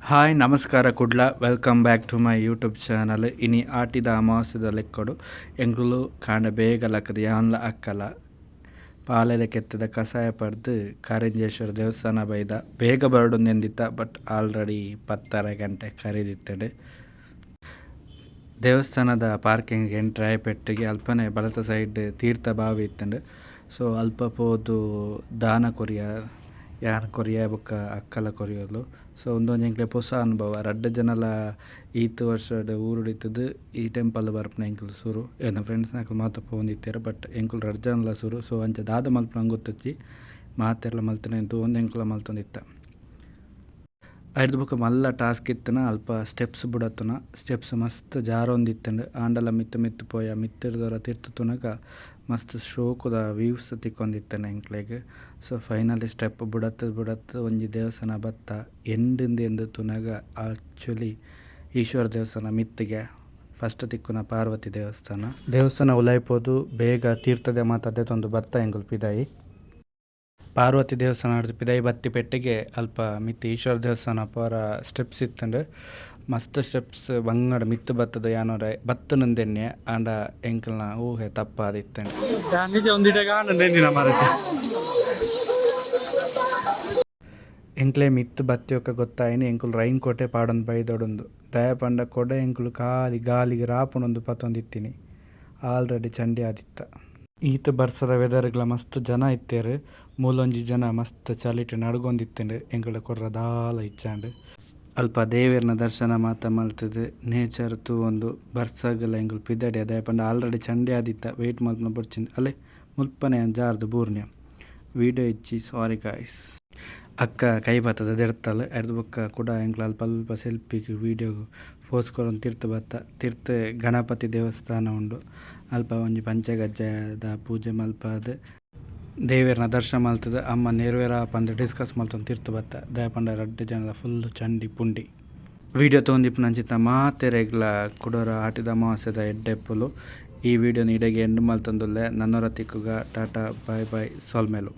Hi ನಮಸ್ಕಾರ Kudla welcome back to my YouTube channel. ಇನಿ ಆಟಿದ ಅಮಾವಾಸ್ಯದ ಲೆಕ್ಕಡು ಎಂಗ್ಲು ಕಾಂಡ ಬೇಗ ಲಕ್ಕದ ಯಾನ್ಲ ಅಕ್ಕಲ ಪಾಲೆದ ಕೆತ್ತದ ಕಷಾಯ ಪಡ್ದು ಕಾರಿಂಜೇಶ್ವರ ದೇವಸ್ಥಾನ ಬೈದ ಬೇಗ ಬರಡು ನೆಂದಿತ್ತ. ಬಟ್ ಆಲ್ರೆಡಿ 10:30 ಗಂಟೆ ಕರೀದಿತ್ತಡೆ. ದೇವಸ್ಥಾನದ ಪಾರ್ಕಿಂಗ್ ಎಂಟ್ರಿ ಆಯ್ಪೆಟ್ಟಿಗೆ ಅಲ್ಪನೆ ಬಲತ ಸೈಡ್ ತೀರ್ಥ ಬಾವಿ ಇತ್ತಂಡು. ಸೊ ಅಲ್ಪ ಪೋದು ದಾನ ಕೊರಿಯ ಯಾರು ಕೊರಿಯ ಬೊಕ್ಕ ಅಕ್ಕಲ ಕೊರಿಯೋಲು. ಸೊ ಒಂದೊಂದು ಹೊಸ ಅನುಭವ. ರಡ್ಡು ಜನಲ ಈತು ವರ್ಷದ ಊರುಡಿತದು ಈ ಟೆಂಪಲ್ ಬರ್ಪನ ಎಂಕುಲು ಸುರು ಏನ ಫ್ರೆಂಡ್ಸ್ ನಾಕಲು ಮಾತು ಪೋಂದಿತ್ತೇರು. ಬಟ್ ಎಂಕುಲು ರಡ್ಡು ಜನಲ ಸುರು. ಸೊ ಅಂಚ ದಾದ ಮಲ್ಪನ ಗೊತ್ತೊಚ್ಚಿ ಮಾತೆರ್ಲ ಮಲ್ತನ ಎಂತು ಒಂದು ಎಂಕುಲ ಮಲ್ತೊಂದಿತ್ತ. ಐದು ಬುಕ್ಕ ಮಲ್ಲ ಟಾಸ್ಕ್ ಇತ್ತನ ಅಲ್ಪ ಸ್ಟೆಪ್ಸ್ ಬಿಡತ್ತುನ. ಸ್ಟೆಪ್ಸ್ ಮಸ್ತ್ ಜಾರೊಂದಿತ್ತಂಡು ಆಂಡಲ ಮಿತ್ತು ಪೋಯ ಮಿತ್ತಿರ್ದವರ ತಿರ್ತು ತುನಕ ಮಸ್ತ್ ಶೋಕುದ ವ್ಯೂಸ್ ತಿಕ್ಕೊಂದಿತ್ತನ ಎಂಕ್ಲೆಗ್. ಸೊ ಫೈನಲಿ ಸ್ಟೆಪ್ ಬಿಡತ್ತು ಒಂಜಿ ದೇವಸ್ಥಾನ ಬತ್ತ ಎಂದು ತುನಗ ಆಕ್ಚುಲಿ ಈಶ್ವರ ದೇವಸ್ಥಾನ ಮಿತ್ತಿಗೆ ಫಸ್ಟ್ ತಿಕ್ಕುನ ಪಾರ್ವತಿ ದೇವಸ್ಥಾನ ಉಲಾಯ್ಪೋದು ಬೇಗ ತೀರ್ಥದ ಮಾತಾದೆ ತೊಂದು ಬತ್ತ ಎಂಗುಲ್ ಪಿದಾಯಿ ಪಾರ್ವತಿ ದೇವಸ್ಥಾನ ಪಿದಾಯಿ ಬತ್ತಿ ಪೆಟ್ಟಿಗೆ ಅಲ್ಪ ಮಿತ್ತಿ ಈಶ್ವರ ದೇವಸ್ಥಾನ ಪೋರ ಸ್ಟೆಪ್ಸ್ ಇತ್ತಂಡು ಮಸ್ತ್ ಸ್ಟೆಪ್ಸ್ ಬಂಗಡ ಮಿತ್ತು ಬತ್ತದ ಯಾನೋರ ಬತ್ತನಂದೆನ್ನೆ ಆಂಡ ಎಂಕಲ್ನ ಊಹೆ ತಪ್ಪಾದಿತ್ತಂಡು. ಎಂಕ್ಲೆ ಮಿತ್ತು ಬತ್ತಿಯೊಕ್ಕ ಗೊತ್ತಾಯಿನಿ ಎಂಕುಲು ರೈನ್ ಕೋಟೆ ಪಾಡೊಂದು ಬೈದೊಡೊಂದು ದಯ ಪಂಡ ಕೊಡ ಎಂಕುಲು ಗಾಲಿಗೆ ರಾಪುಣೊಂದು ಪತ್ತೊಂದಿತ್ತೀನಿ ಆಲ್ರೆಡಿ ಚಂಡಿ ಆದಿತ್ತ. ಈತ ಬರ್ಸದ ವೆದರ್ಗ್ಲ ಮಸ್ತ್ ಜನ ಇತ್ತೇರು. ಮೂಲೊಂಜಿ ಜನ ಮಸ್ತ್ ಚಲಿಟ್ ನಡ್ಗೊಂದಿತ್ತಂಡು ಎಂಕುಲ ಕೊರ್ರ ದಾಲ ಇಚ್ಚಾಂಡು ಅಲ್ಪ ದೇವೇರ್ನ ದರ್ಶನ ಮಾತ ಮಲ್ತದು ನೇಚರ್ ತೂ ಒಂದು ಬರ್ಸಗಲ ಎಂಕುಲು ಪಿದಡಿ ಅದೇ ಪಂಡ ಆಲ್ರೆಡಿ ಚಂಡಿ ಆದಿತ್ತ. ವೆಯ್ಟ್ ಮಲ್ಪನ ಬೊಡ್ಚಿಂದು ಅಲ್ಲೇ ಮುಲ್ಪನೆ ಜಾರ್ದು ಬೂರ್ನ್ಯ ವೀಡಿಯೋ ಇಚ್ಚಿ ಸಾರಿ ಗಾಯ್ಸ್. ಅಕ್ಕ ಕೈ ಬತ್ತದ ದೆರ್ತಲು ಎಡ್ದು ಬೊಕ್ಕ ಕೂಡ ಎಂಕ್ಲ ಅಲ್ಪ ಸೆಲ್ಫಿಗೆ ವೀಡಿಯೋಗು ಫೋಸ್ ಕೊರೊಂದು ತಿರ್ತು ಗಣಪತಿ ದೇವಸ್ಥಾನ ಉಂಡು. ಅಲ್ಪ ಒಂಜಿ ಪಂಚಗಜ್ಜದ ಪೂಜೆ ಮಲ್ಪದು ದೇವೇರ್ನ ದರ್ಶನ ಮಲ್ತದು ಅಮ್ಮ ನೆರವೇರ ಪಂದ್ ಡಿಸ್ಕಸ್ ಮಲ್ತೊಂದು ತಿರ್ತು ಬತ್ತ ದಯ ಪಂಡ ರಡ್ಡು ಜನದ ಫುಲ್ಲು ಚಂಡಿ ಪುಂಡಿ ವೀಡಿಯೋ ತೊಗೊಂದಿಪ್ಪು ನಂಚಿತ್ತ ಮಾತೆರೆಗ್ಲ ಕುಡೋರ ಆಟಿದ ಅಮಾವಾಸ್ಯದ ಎಡ್ಡೆಪ್ಪುಲು. ಈ ವಿಡಿಯೋನ ಇಡೆಗೆ ಎಂಡ್ ಮಲ್ತೊಂದುಲ್ಲೆ ನನ್ನೊರ ತಿಕ್ಕುಗ ಟಾಟಾ ಬಾಯ್ ಸೋಲ್ಮೇಲು.